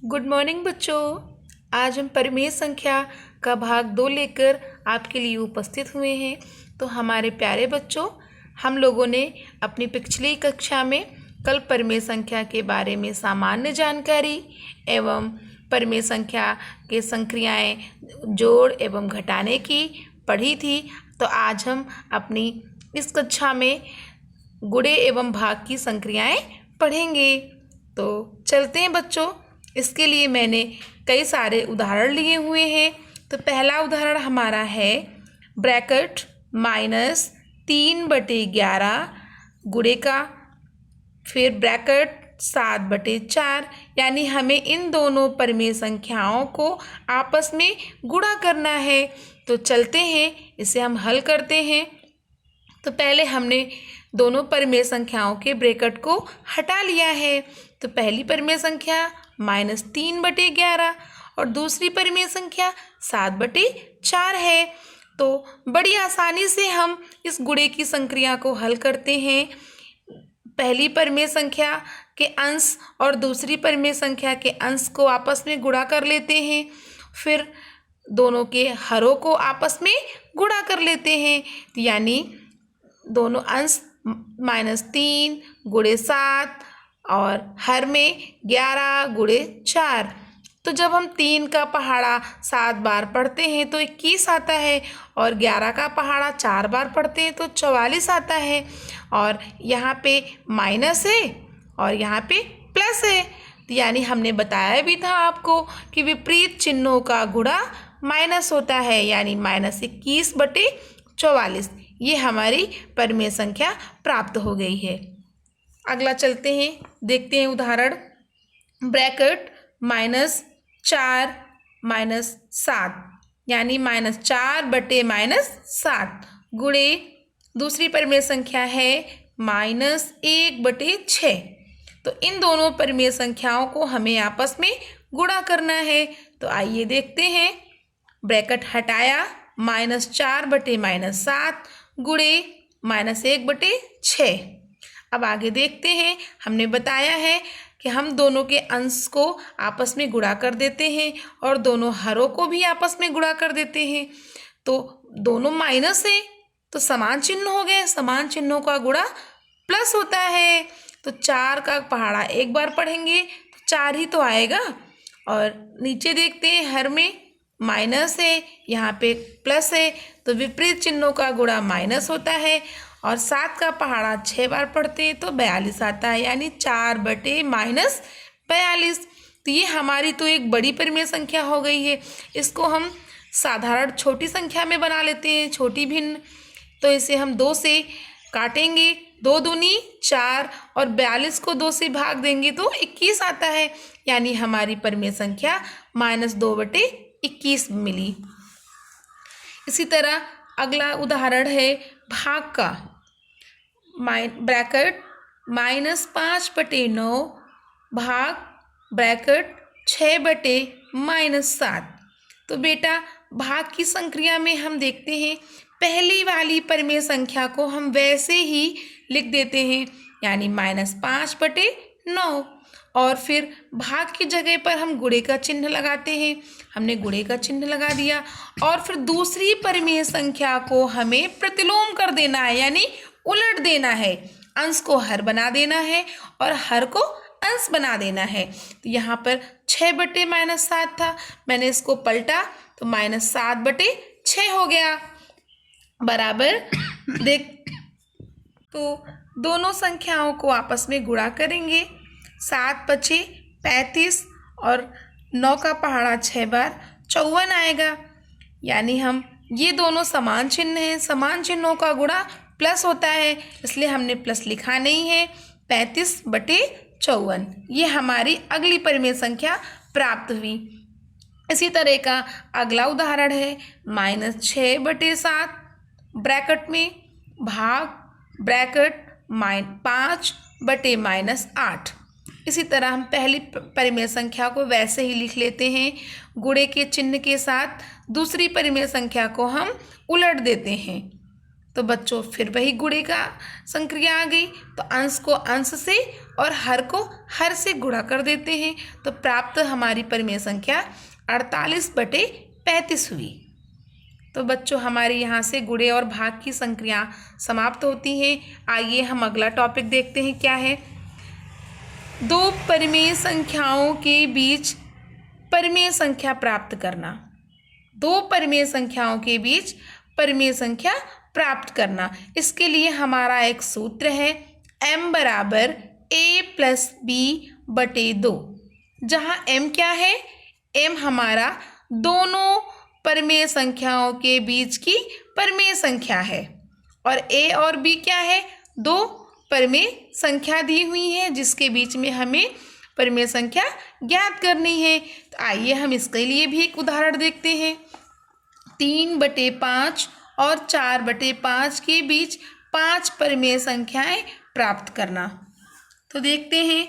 Good morning बच्चों। आज हम परिमेय संख्या का भाग 2 लेकर आपके लिए उपस्थित हुए हैं। तो हमारे प्यारे बच्चों, हम लोगों ने अपनी पिछली कक्षा में कल परिमेय संख्या के बारे में सामान्य जानकारी एवं परिमेय संख्या के संक्रियाएं जोड़ एवं घटाने की पढ़ी थी। तो आज हम अपनी इस कक्षा में गुणे एवं भाग की संक्रियाएं पढ़ेंगे। तो चलते हैं बच्चों। इसके लिए मैंने कई सारे उदाहरण लिए हुए हैं। तो पहला उदाहरण हमारा है ब्रैकेट -3/11 गुणे का, फिर ब्रैकेट 7/4, यानी हमें इन दोनों परिमेय संख्याओं को आपस में गुणा करना है। तो चलते हैं, इसे हम हल करते हैं। तो पहले हमने दोनों परिमेय संख्याओं के ब्रैकेट को हटा लिया है। तो पहली परिमेय संख्या -3/11 और दूसरी परिमेय संख्या 7/4 है। तो बड़ी आसानी से हम इस गुणे की संक्रिया को हल करते हैं। पहली परिमेय संख्या के अंश और दूसरी परिमेय संख्या के अंश को आपस में गुणा कर लेते हैं, फिर दोनों के हरों को आपस में गुणा कर लेते हैं। यानी दोनों अंश -3 गुणे 7 और हर में 11 गुणे 4। तो जब हम 3 का पहाड़ा 7 बार पढ़ते हैं तो 21 आता है, और 11 का पहाड़ा 4 बार पढ़ते हैं तो 44 आता है। और यहाँ पे माइनस है और यहाँ पे प्लस है। यानी हमने बताया भी था आपको कि विपरीत चिन्हों का गुणा माइनस होता है, यानी -21/44। ये हमारी परिमेय संख्या प्राप्त हो गई है। अगला चलते हैं, देखते हैं उदाहरण ब्रैकेट -4 -7, यानी -4/-7 गुणे दूसरी परिमेय संख्या है -1/6। तो इन दोनों परिमेय संख्याओं को हमें आपस में गुणा करना है। तो आइए देखते हैं। ब्रैकेट हटाया, -4/-7 गुणे -1/6। अब आगे देखते हैं। हमने बताया है कि हम दोनों के अंश को आपस में गुणा कर देते हैं और दोनों हरों को भी आपस में गुणा कर देते हैं। तो दोनों माइनस है तो समान चिन्ह हो गए, समान चिन्हों का गुणा प्लस होता है। तो 4 का पहाड़ा 1 बार पढ़ेंगे तो 4 ही तो आएगा। और नीचे देखते हैं, हर में माइनस है, यहाँ पे प्लस है, तो विपरीत चिन्हों का गुणा माइनस होता है। और 7 का पहाड़ा 6 बार पढ़ते हैं तो 42 आता है, यानी 4/-42। तो ये हमारी तो एक बड़ी परिमेय संख्या हो गई है। इसको हम साधारण छोटी संख्या में बना लेते हैं, छोटी भिन्न। तो इसे हम 2 से काटेंगे, 2 दूनी 4 और 42 को 2 से भाग देंगे तो 21 आता है, यानी हमारी परिमेय संख्या -2/21 मिली। इसी तरह अगला उदाहरण है भाग का, ब्रैकेट -5/9 भाग ब्रैकेट 6/-7। तो बेटा भाग की संक्रिया में हम देखते हैं, पहली वाली परिमेय संख्या को हम वैसे ही लिख देते हैं, यानी -5/9, और फिर भाग की जगह पर हम गुणे का चिन्ह लगाते हैं। हमने गुणे का चिन्ह लगा दिया, और फिर दूसरी परिमेय संख्या को हमें प्रतिलोम कर देना है, यानी उलट देना है। अंश को हर बना देना है और हर को अंश बना देना है। तो यहाँ पर 6/-7 था, मैंने इसको पलटा तो -7/6 हो गया, बराबर। देख, तो दोनों संख्याओं को आपस में गुणा करेंगे। 7×5 35 और 9 का पहाड़ा 6 बार 54 आएगा। यानी हम ये दोनों समान चिन्ह हैं, समान चिन्हों का गुणा प्लस होता है, इसलिए हमने प्लस लिखा नहीं है। 35/54 ये हमारी अगली परिमेय संख्या प्राप्त हुई। इसी तरह का अगला उदाहरण है -6/7 ब्रैकेट में भाग ब्रैकेट 5/-8। इसी तरह हम पहली परिमेय संख्या को वैसे ही लिख लेते हैं, गुणे के चिन्ह के साथ दूसरी परिमेय संख्या को हम उलट देते हैं। तो बच्चों फिर वही गुणे का संक्रिया आ गई, तो अंश को अंश से और हर को हर से गुणा कर देते हैं, तो प्राप्त हमारी परिमेय संख्या 48/35 हुई। तो बच्चों हमारे यहाँ से गुणे और भाग की संक्रिया समाप्त होती हैं। आइए हम अगला टॉपिक देखते हैं, क्या है। दो परिमेय संख्याओं के बीच परिमेय संख्या प्राप्त करना। दो परिमेय संख्याओं के बीच परिमेय संख्या प्राप्त करना, इसके लिए हमारा एक सूत्र है m बराबर a+b/2, जहाँ m क्या है, m हमारा दोनों परिमेय संख्याओं के बीच की परिमेय संख्या है, और a और b क्या है, दो परिमेय संख्या दी हुई है जिसके बीच में हमें परिमेय संख्या ज्ञात करनी है। तो आइए हम इसके लिए भी एक उदाहरण देखते हैं। 3/5 और 4/5 के बीच 5 परिमेय संख्याएं प्राप्त करना। तो देखते हैं,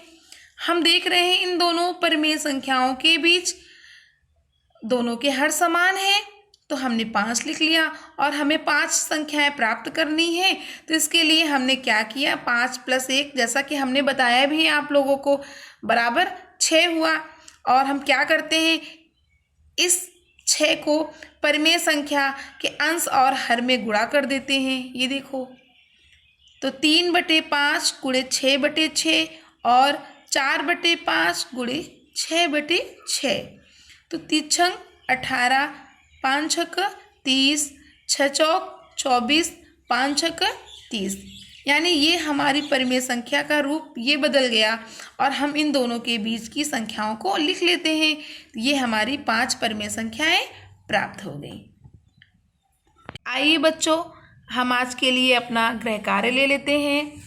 हम देख रहे हैं इन दोनों परिमेय संख्याओं के बीच दोनों के हर समान है, तो हमने 5 लिख लिया और हमें 5 संख्याएं प्राप्त करनी है। तो इसके लिए हमने क्या किया, 5 + 1, जैसा कि हमने बताया भी है आप लोगों को, बराबर 6 हुआ। और हम क्या करते हैं, इस 6 को परिमेय संख्या के अंश और हर में गुणा कर देते हैं। ये देखो, तो 3/5 × 6/6 और 4/5 × 6/6, तो 3×6 18, 5×6 30, 6×4 24, 5×6 30, यानी ये हमारी परिमेय संख्या का रूप ये बदल गया और हम इन दोनों के बीच की संख्याओं को लिख लेते हैं। ये हमारी 5 परिमेय संख्याएं प्राप्त हो गई। आइए बच्चों, हम आज के लिए अपना गृह कार्य ले लेते हैं।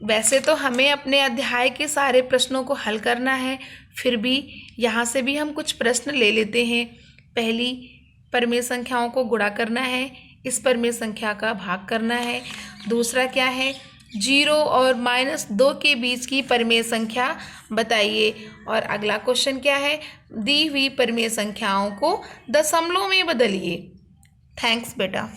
वैसे तो हमें अपने अध्याय के सारे प्रश्नों को हल करना है, फिर भी यहाँ से भी हम कुछ प्रश्न ले लेते हैं। पहली, परिमेय संख्याओं को गुणा करना है, इस परिमेय संख्या का भाग करना है। दूसरा क्या है, 0 और -2 के बीच की परिमेय संख्या बताइए। और अगला क्वेश्चन क्या है, दी हुई परिमेय संख्याओं को दशमलव में बदलिए। थैंक्स बेटा।